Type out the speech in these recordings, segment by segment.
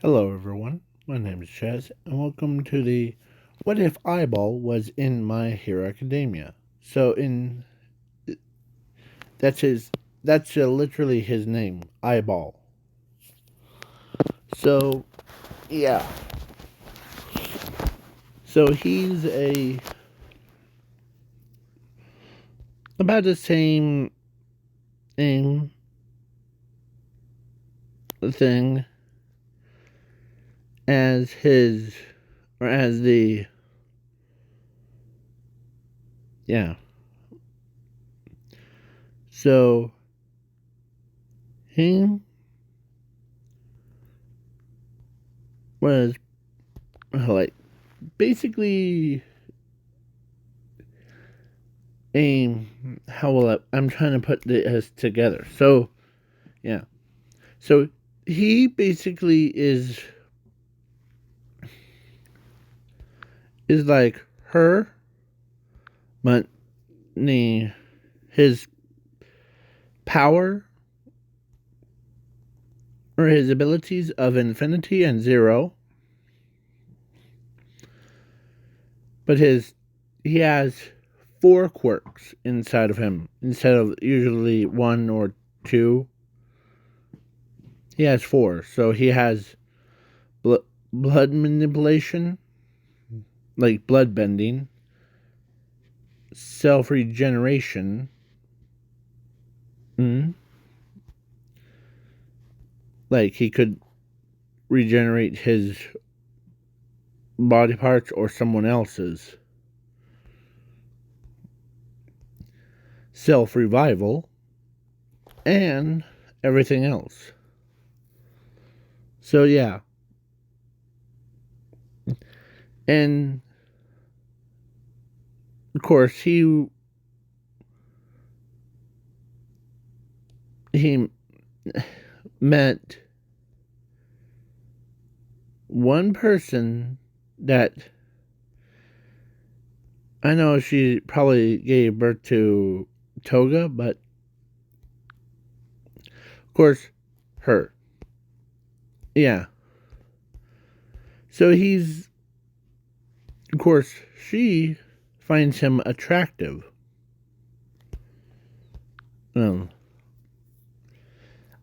Hello, everyone. My name is Chaz, and welcome to the What If Eyeball Was in My Hero Academia. So, in that's his, that's literally his name, Eyeball. So, yeah. So he's about the same thing, thing as his, or as the, yeah. So he was like basically a how will I'm trying to put this together. So yeah, so he basically is like her, but his power or his abilities of infinity and zero, but he has four quirks inside of him instead of usually one or two. He has four. So he has blood manipulation, like blood bending, self regeneration. Like he could regenerate his body parts or someone else's. Self revival, and everything else. So yeah. And of course he met one person that I know she probably gave birth to Toga, but of course her. Yeah. So of course she finds him attractive. Um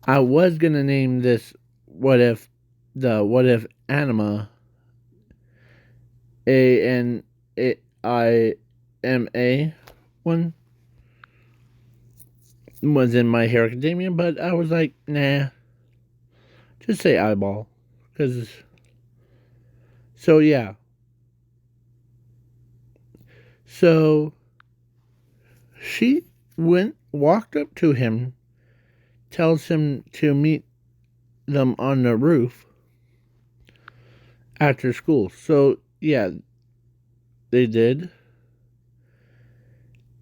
I was gonna name this what if anima ANIMA one was in My Hero Academia, but I was like, nah, just say eyeball, because so yeah, so she walked up to him, tells him to meet them on the roof after school. So yeah, they did,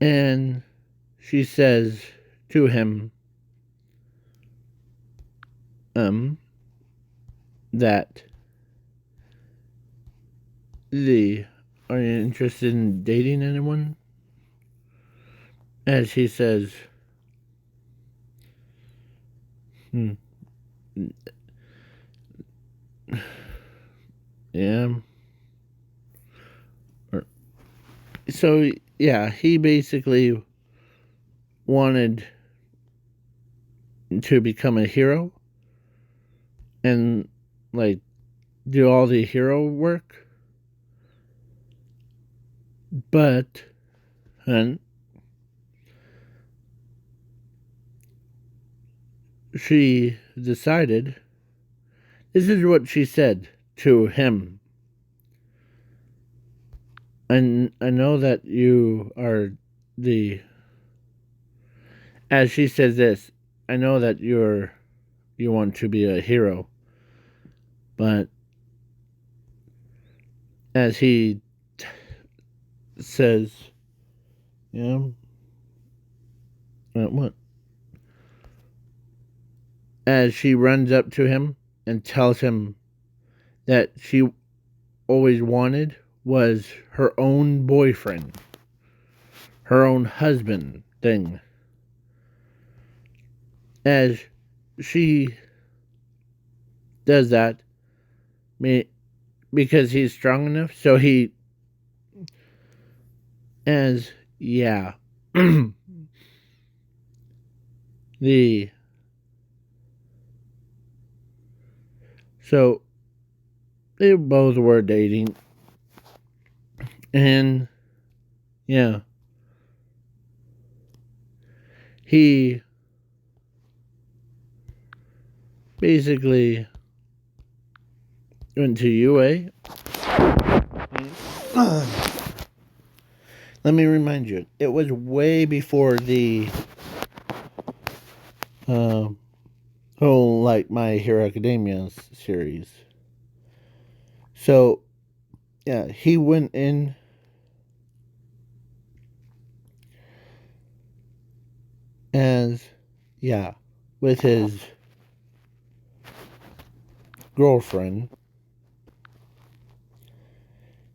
and she says to him, that the are you interested in dating anyone? As he says, hmm, yeah. So yeah, he basically wanted to become a hero and like do all the hero work, but and she decided. This is what she said to him. And I know that you are the. As she says this, I know that you want to be a hero, but as he says, yeah, what? As she runs up to him and tells him that she always wanted was her own boyfriend, her own husband thing. As she does that, because he's strong enough. So he, as yeah, the so they both were dating, and yeah, he basically went to UA. Let me remind you, it was way before the whole like My Hero Academia series. So yeah, he went in as with his girlfriend.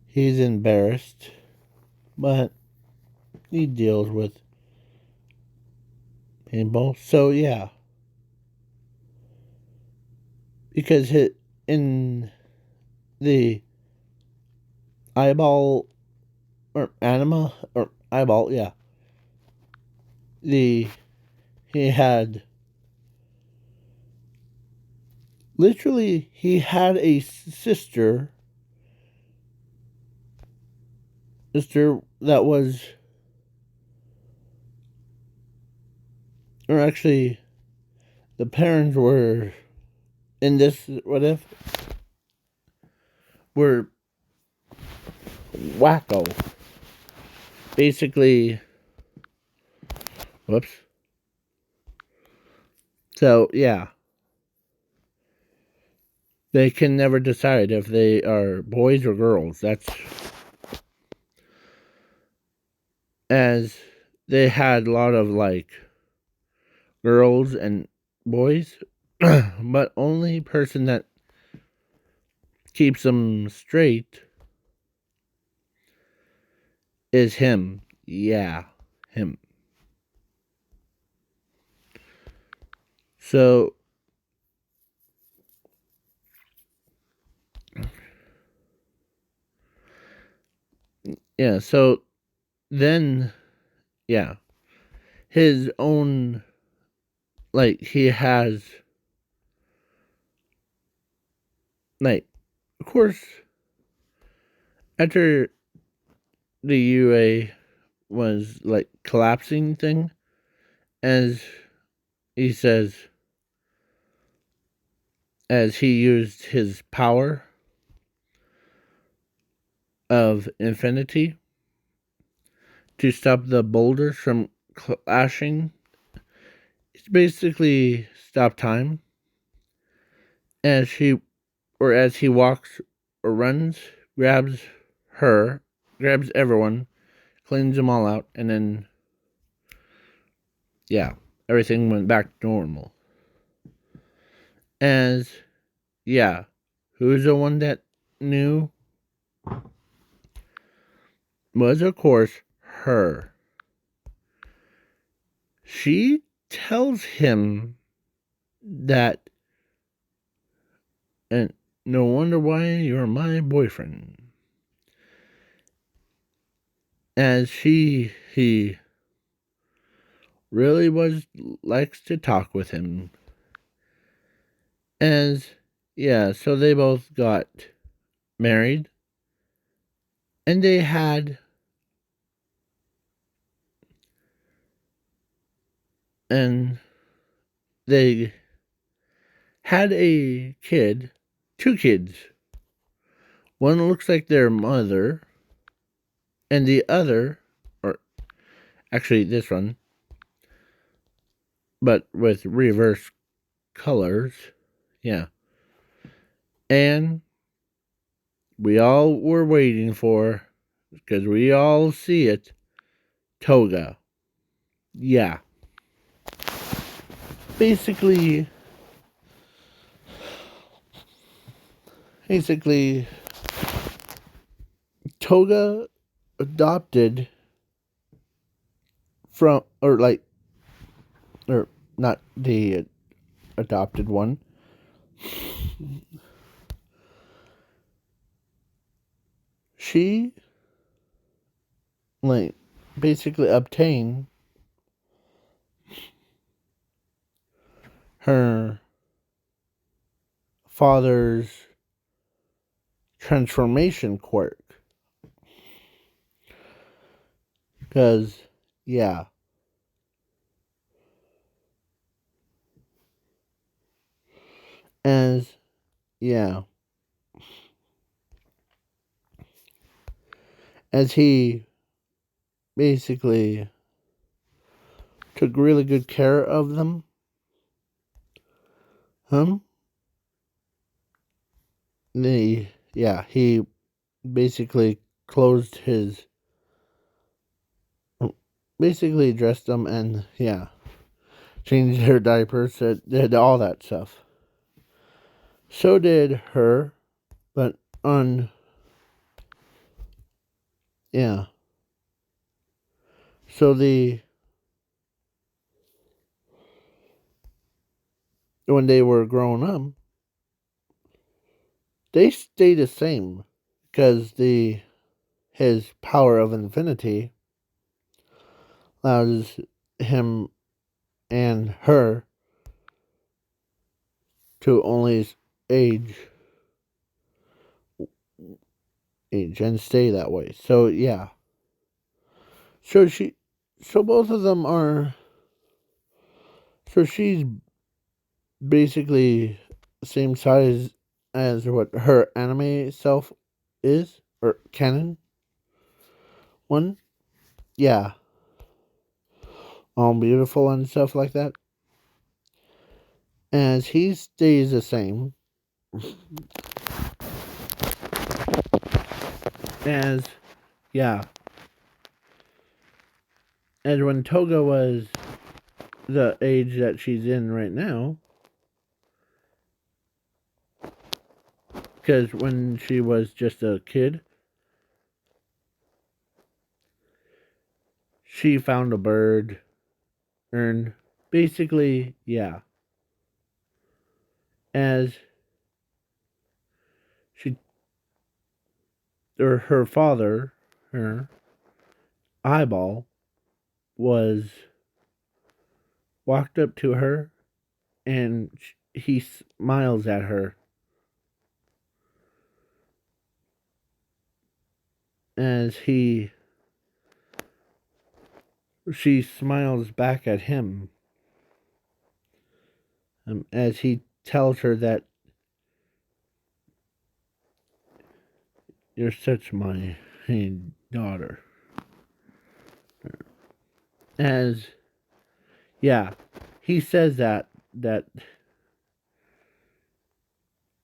He's embarrassed, but he deals with people. So yeah, because in the eyeball or anima or eyeball, yeah, he had literally he had a sister that was, or actually the parents were in this what if were wacko. Basically, whoops. So yeah, they can never decide if they are boys or girls. That's as they had a lot of like girls and boys, but only person that keeps them straight is him. Yeah, him. So yeah, so then yeah, his own like he has like of course after the UA was like collapsing thing, as he says, as he used his power of infinity to stop the boulders from clashing. It's basically stop time as he walks or runs, grabs her, grabs everyone, cleans them all out, and then yeah, everything went back to normal. As yeah, who's the one that knew was of course her. She tells him that, and no wonder why you're my boyfriend. As he really likes to talk with him. As yeah, so they both got married, and and they had a kid, two kids. One looks like their mother, and the other, or actually this one, but with reverse colors. Yeah. And we all were waiting for, because we all see it, Toga. Yeah. Basically, Toga adopted from, or not the adopted one. she like basically obtained her father's transformation quirk. Because, yeah. As, yeah. As he basically took really good care of them. He basically closed his, basically dressed them and, changed their diapers, did all that stuff. So did her, but yeah. So when they were grown up, they stay the same because his power of infinity allows him and her to only age and stay that way. So yeah. So so both of them are. So she's basically same size as what her anime self is, or canon one. Yeah, all beautiful and stuff like that. As he stays the same as, yeah, as when Toga was the age that she's in right now. Because when she was just a kid, she found a bird, and basically, yeah, as she or her father, her eyeball, was walked up to her and he smiles at her as she smiles back at him, as he tells her that you're such my daughter. As, yeah, he says that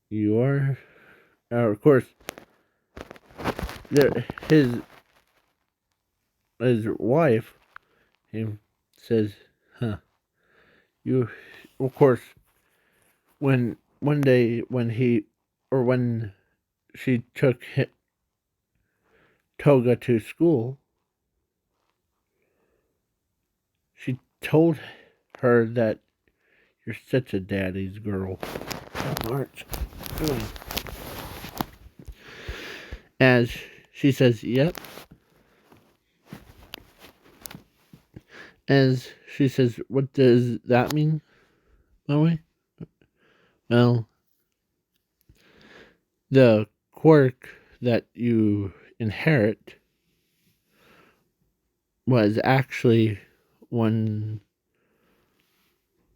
you are, of course, there, his wife, he says, huh, you, of course, when one day when she took Toga to school, she told her that you're such a daddy's girl. March. As she says, yep. As she says, what does that mean, by the way? Well, the quirk that you inherit was actually when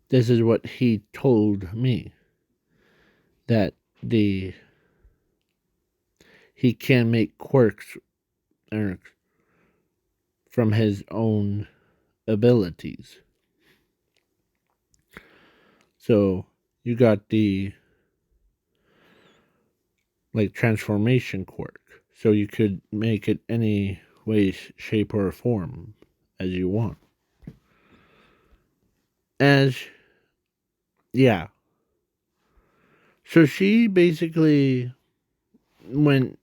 this is what he told me, that he can make quirks from his own abilities. So you got the like transformation quirk, so you could make it any way, shape, or form as you want. As, yeah. So she basically went,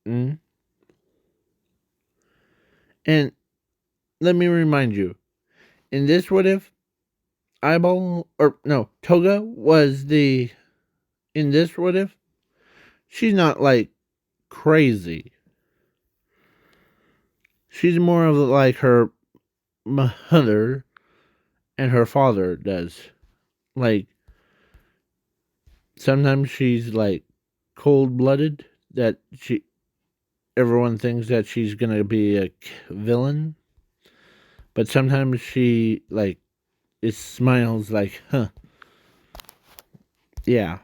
and let me remind you, in this what if, eyeball, or no, Toga was in this what if, she's not like crazy. she's more of like her mother and her father does. Like, sometimes she's like cold blooded, that everyone thinks that she's gonna be a villain, but sometimes she like it smiles like, huh, yeah.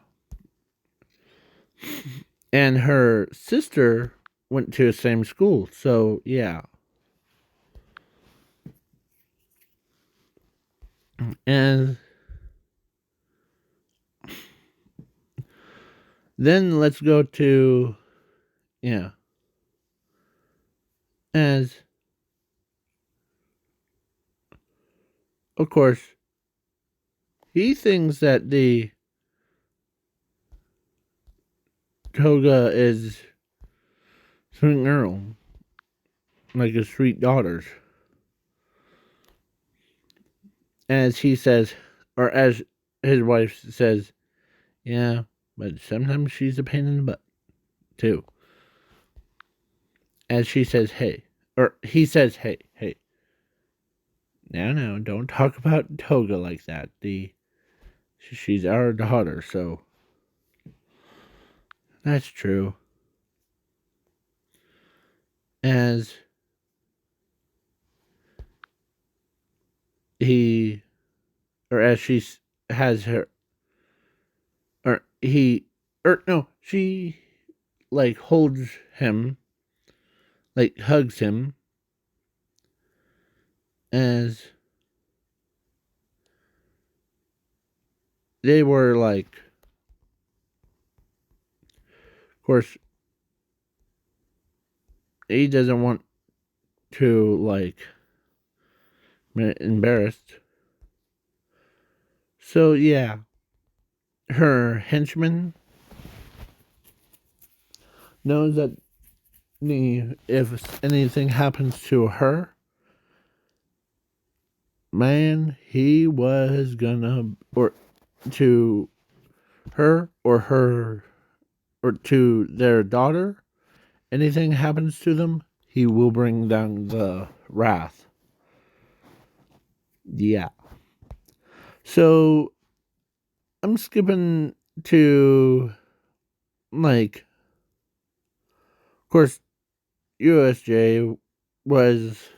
And her sister went to the same school, so yeah. And then let's go to, yeah, as of course he thinks that the Toga is sweet girl, like a sweet daughter, as he says, or as his wife says, yeah, but sometimes she's a pain in the butt too. As she says, hey, or he says, hey, hey, now, don't talk about Toga like that. She's our daughter, so that's true. As he, or as she has her, or he, or no, she like holds him, like hugs him, as they were like, of course, he doesn't want to like embarrassed. So yeah, her henchman knows that if anything happens to her, man, he was gonna, or to her or to their daughter, anything happens to them, he will bring down the wrath. Yeah. So I'm skipping to, like, of course, USJ was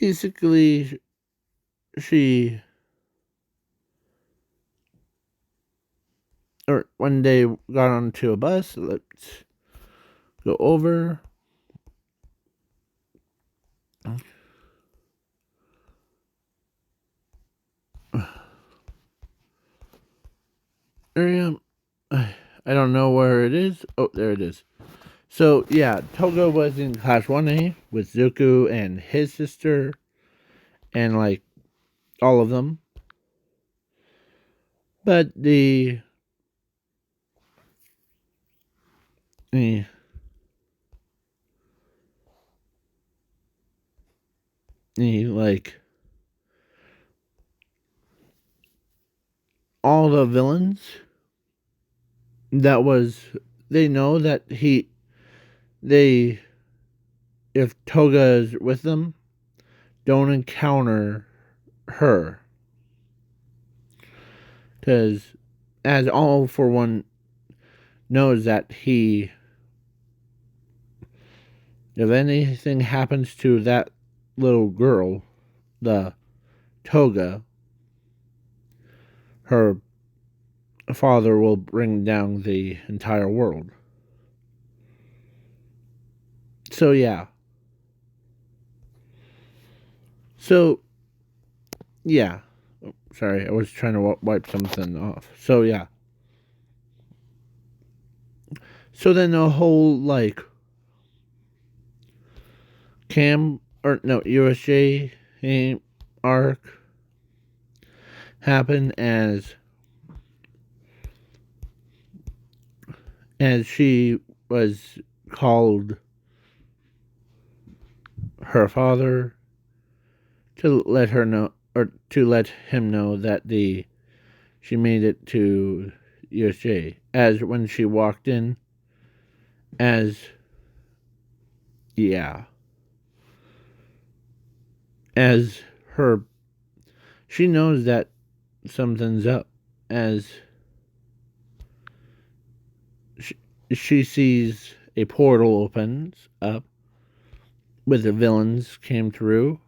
basically, she, or one day got onto a bus. Let's go over. Area. I don't know where it is. Oh, there it is. So yeah, Toga was in Class 1A with Zuko and his sister, and like all of them. But the like all the villains, that was, they know that they if Toga is with them, don't encounter her, because as All for One knows that if anything happens to that little girl, the Toga, her father will bring down the entire world. So yeah. So yeah. Oh, sorry, I was trying to wipe something off. So yeah. So then the whole like USJ arc happened as she was called her father to let her know, or to let him know that she made it to USJ. As when she walked in, as yeah. as her she knows that something's up as she, she sees a portal opens up with the villains came through,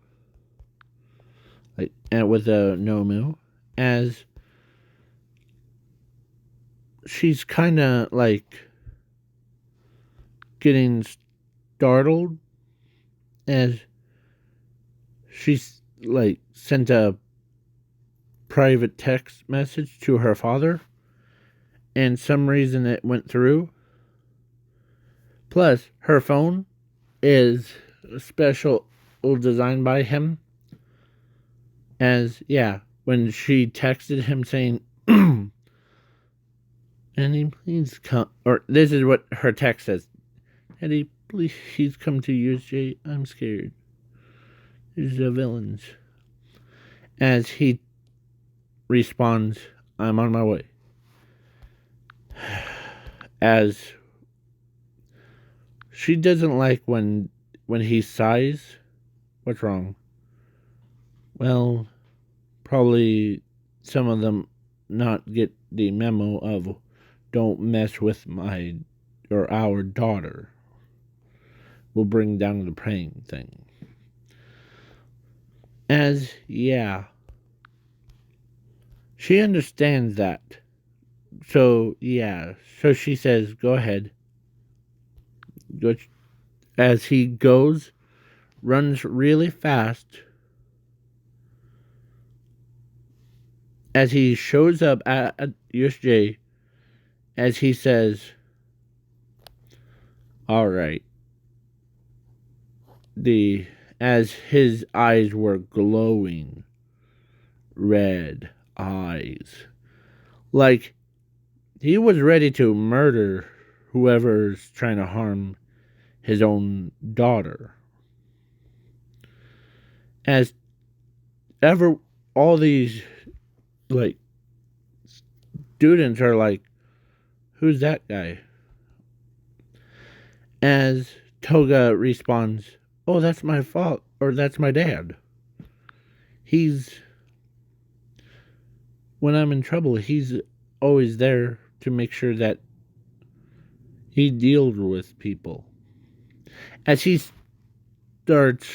like, and with a Nomu, as she's kind of like getting startled as she's like sent a private text message to her father, and some reason it went through. Plus, her phone is special designed by him. As yeah, when she texted him saying, "Eddie, please come," or this is what her text says: "Eddie, please come to USJ. I'm scared. There's the villains." As he responds, "I'm on my way." As she doesn't like when he sighs. What's wrong? Well, probably some of them not get the memo of don't mess with my or our daughter. Will bring down the praying thing. As yeah, she understands that. So yeah, so she says, "Go ahead." Go. As he goes, runs really fast. As he shows up at USJ, as he says, "All right." As his eyes were glowing red eyes, like he was ready to murder whoever's trying to harm his own daughter. As ever, all these like students are like, "Who's that guy?" As Toga responds, "Oh, that's my fault, or that's my dad. He's when I'm in trouble, he's always there to make sure that he deals with people." As he starts,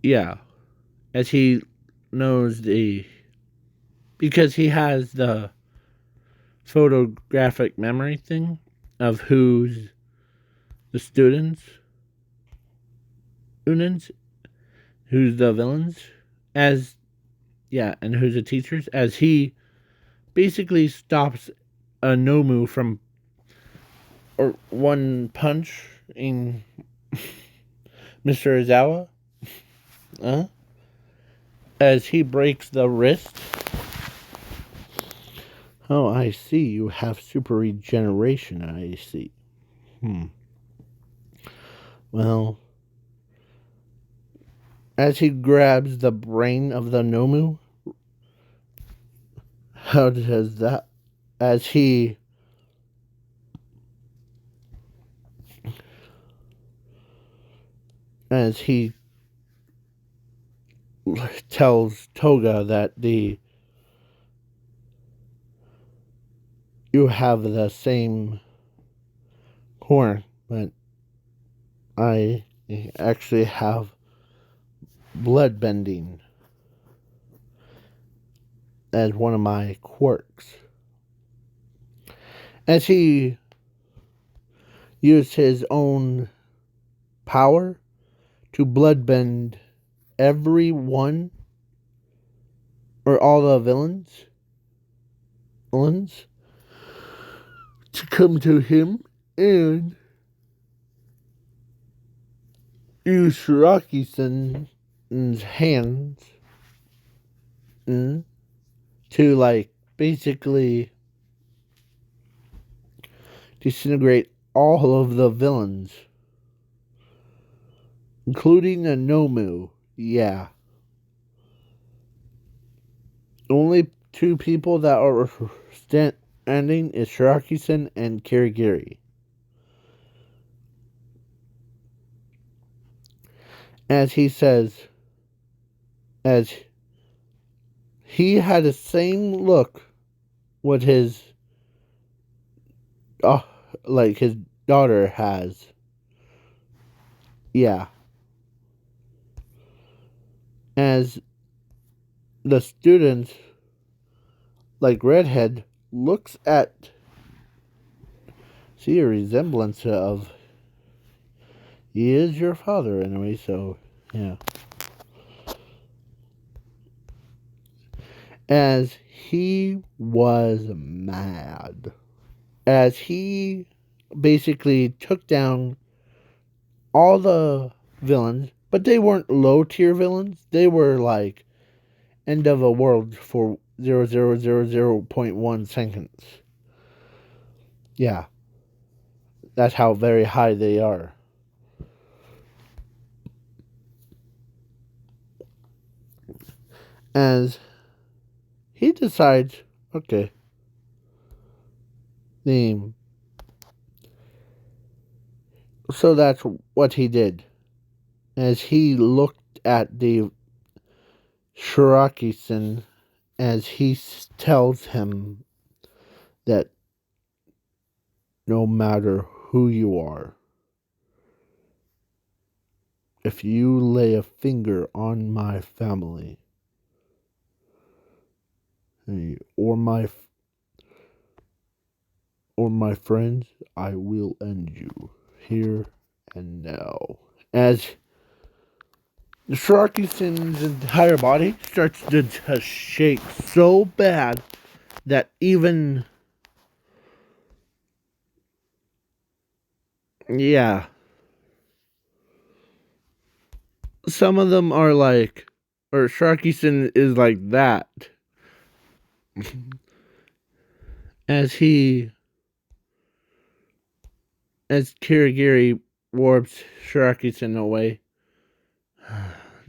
yeah, as he knows because he has the photographic memory thing of who's the students, who's the villains, as yeah, and who's the teachers, as he basically stops a Nomu from or one punch in Mr. Izawa, as he breaks the wrist. Oh, I see. You have super regeneration. I see. Well, as he grabs the brain of the Nomu, how does that? As he tells Toga that you have the same horn, but I actually have blood bending as one of my quirks. As he used his own power to bloodbend everyone or all the villains to come to him and use Shiraki-san's hands to like basically disintegrate all of the villains, including the Nomu. Yeah. Only two people that are standing is Shiraki-san and Kirigiri. as he says, as he had the same look with his, uh, like his daughter has. Yeah. As the student, like Redhead, looks at, see a resemblance of, he is your father anyway, so, yeah. As he was mad. As he basically took down all the villains, but they weren't low tier villains. They were like end of a world for 0.1 seconds. Yeah, that's how very high they are. As he decides, okay, the so that's what he did. As he looked at the Shiraki-san, as he tells him that no matter who you are, if you lay a finger on my family or my friends, I will end you here and now. As Sharky's entire body starts to shake so bad that even, yeah, some of them are like, or Sharkyson is like that. As Kirigiri warps Sharkyson away,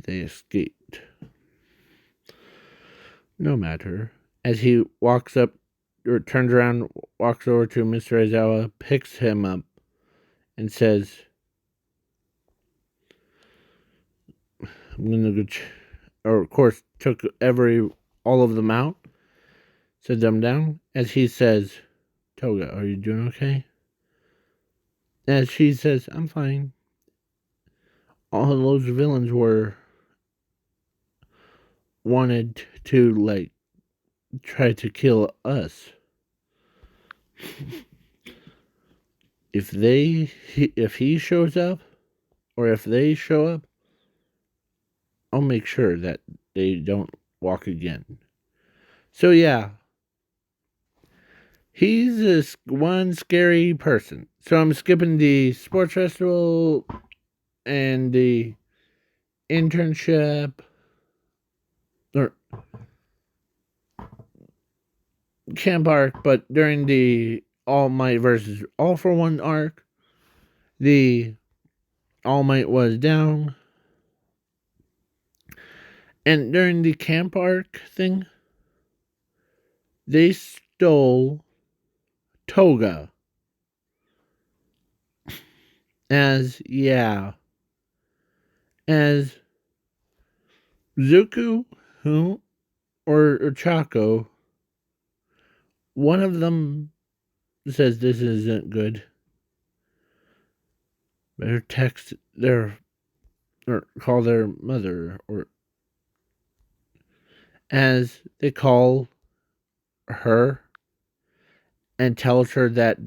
they escaped. No matter. As he walks up, or turns around, walks over to Mr. Aizawa, picks him up, and says, I'm gonna go, or of course, took all of them out, set them down, as he says, Toga, are you doing okay? As she says, I'm fine. All of those villains wanted to, like, try to kill us. If he shows up, or if they show up, I'll make sure that they don't walk again. So yeah, he's this one scary person. So I'm skipping the sports festival and the internship, or camp arc, but during the All Might versus All for One arc, the All Might was down. And during the camp arc thing, they stole Toga. As Zuko, or Chaco, one of them says this isn't good. Better text or call their mother, or as they call her and tells her that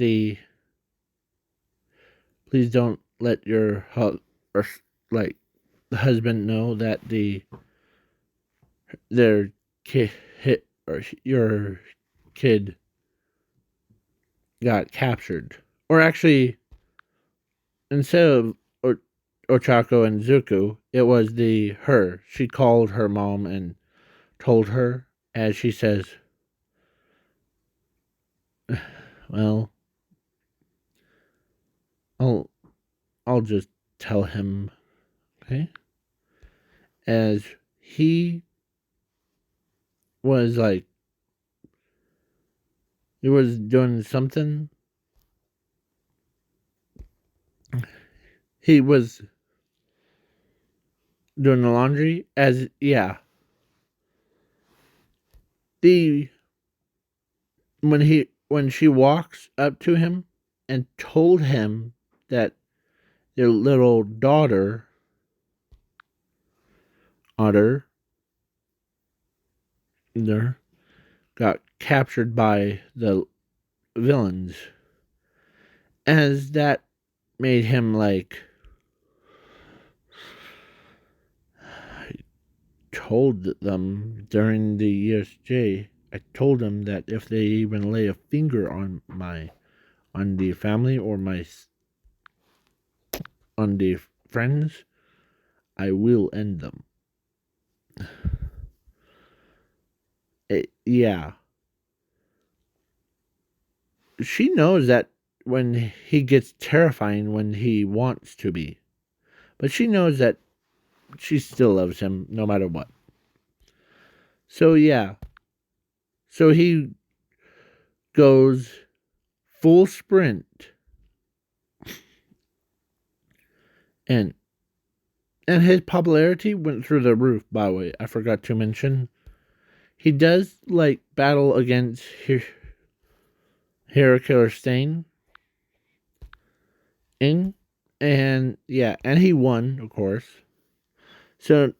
please don't let your or like the husband know that their kid or your kid got captured. Or actually, instead of Ochako and Zuko, it was her. She called her mom and told her, as she says, well, I'll just tell him, okay? As he was like, he was doing something. He was doing the laundry. As yeah, the when she walks up to him and told him that their little daughter Otter there got captured by the villains, as that made him like told them during the ESJ. I told them that if they even lay a finger on the family or on the friends, I will end them. Yeah, she knows that when he gets terrifying when he wants to be, but she knows that she still loves him no matter what. So yeah, so he goes full sprint, and his popularity went through the roof. By the way, I forgot to mention he does like battle against Hero Killer Stain in, and yeah, and he won, of course. So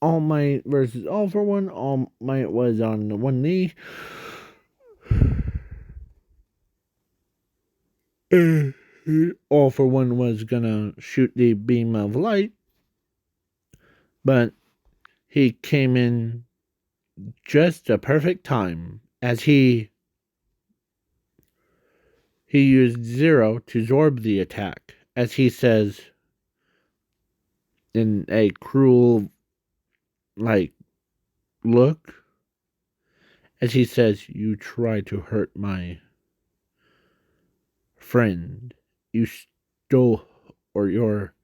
All Might versus All for One. All Might was on one knee. All for One was gonna shoot the beam of light, but he came in just a perfect time as he used Zero to absorb the attack, as he says in a cruel like look, as he says, "You try to hurt my friend. You stole, or your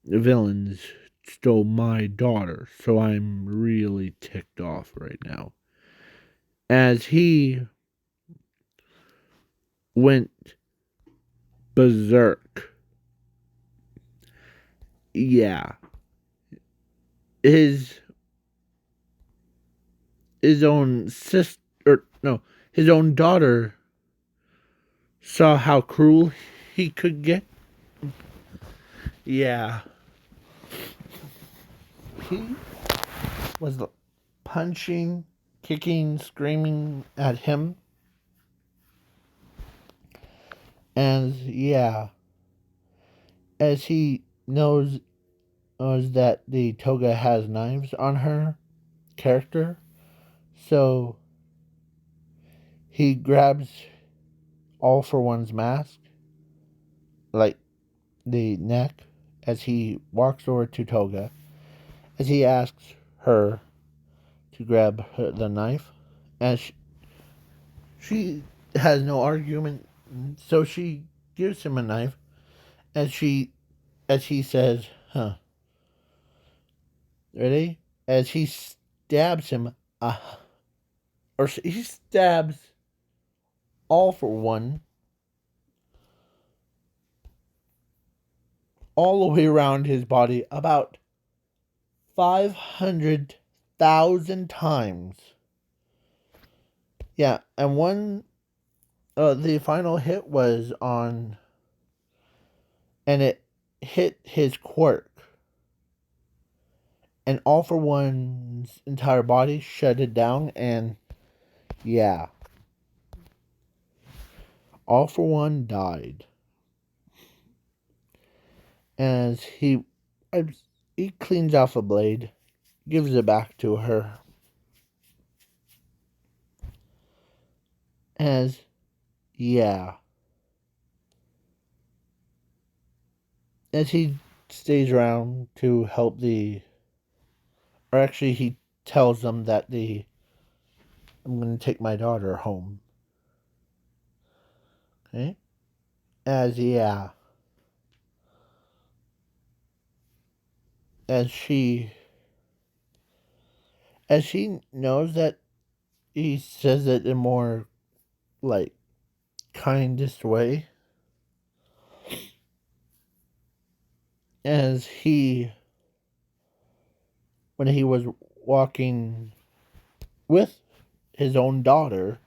villains stole my daughter, so I'm really ticked off right now." As he went berserk. Yeah. His own sister, or no, his own daughter saw how cruel he could get. Yeah. He was punching, kicking, screaming at him. And yeah, as he knows that the toga has knives on her character, so he grabs All for One's mask, like the neck, as he walks over to Toga, as he asks her to grab the knife, and she has no argument, so she gives him a knife, as he says, "Huh, ready?" As he stabs him, or he stabs All for One all the way around his body about 500,000 times. Yeah, and the final hit was on, and it hit his quirk, and All for One's entire body shut it down, and yeah, All for One died. As he cleans off a blade, gives it back to her, as yeah, as he stays around to help or actually he tells them that I'm going to take my daughter home. Okay? As yeah, as she knows that he says it in more like kindest way, as he when he was walking with his own daughter,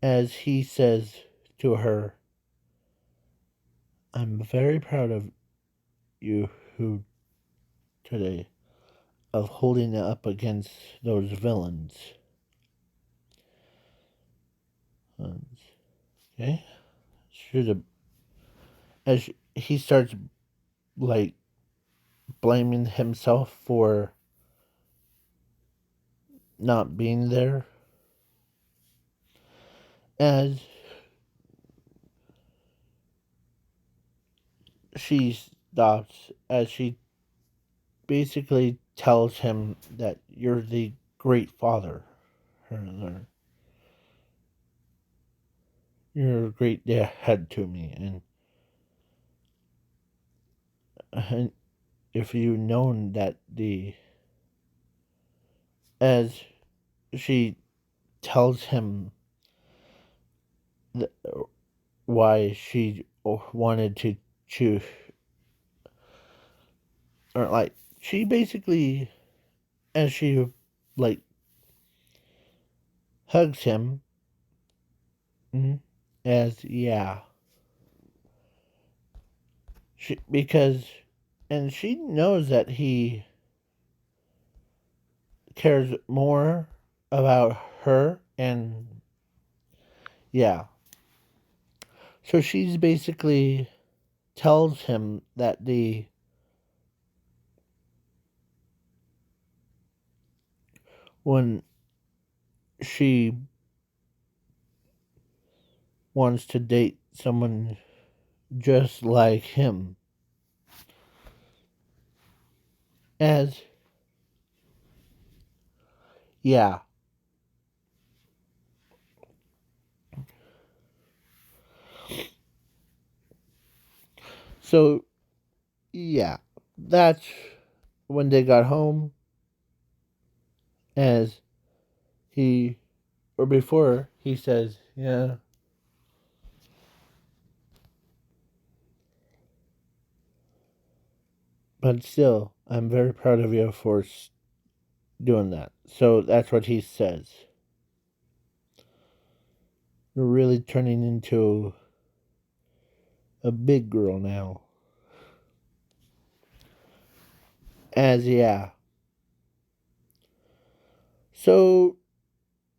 as he says to her, "I'm very proud of you who today of holding it up against those villains." Okay, should have. As he starts like blaming himself for not being there, as she stops, as she basically tells him that you're the great father, you're a great dad to me, and if you known that as she tells him th- why she wanted to choose, or like she basically, as she like hugs him, mhm, as yeah, because, and she knows that he cares more about her, and yeah, so she's basically tells him that when she wants to date someone just like him, as yeah, so yeah, that's when they got home, as he, or before he says, yeah, but still, I'm very proud of you for doing that. So that's what he says. You're really turning into a big girl now. As yeah. So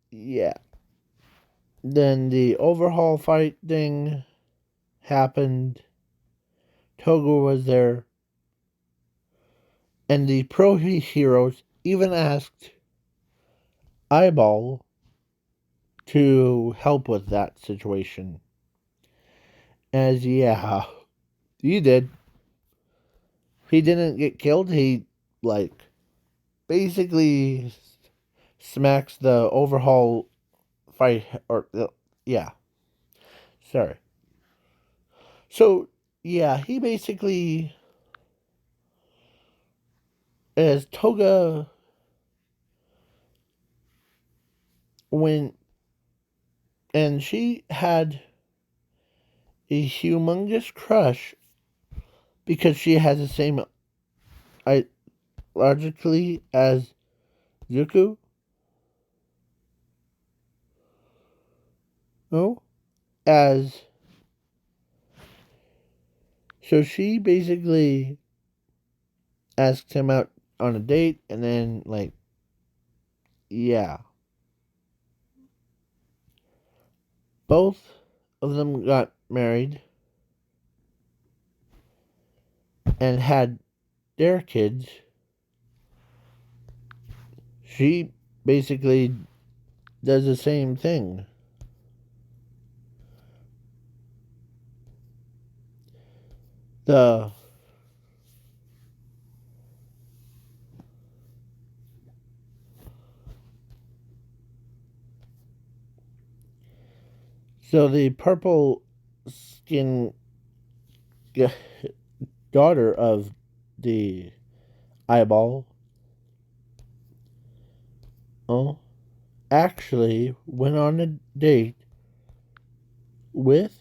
yeah. Then the overhaul fight thing happened. Togo was there. And the pro heroes even asked Eyeball to help with that situation. As yeah, he did. He didn't get killed. He like basically smacks the overhaul fight, or yeah, sorry. So yeah, he basically, as Toga went, and she had a humongous crush because she has the same logically as Zuko. No, as so she basically asked him out on a date, and then like yeah, both of them got married and had their kids. She basically does the same thing. The so the purple skin daughter of the eyeball, oh, actually went on a date with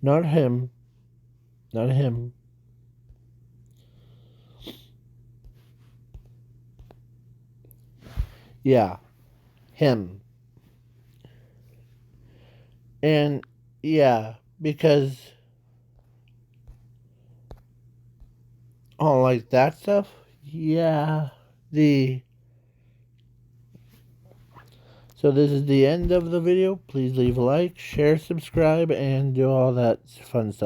Not him. Not him. Yeah, him. And yeah, because oh, like that stuff. Yeah, the so this is the end of the video. Please leave a like, share, subscribe, and do all that fun stuff.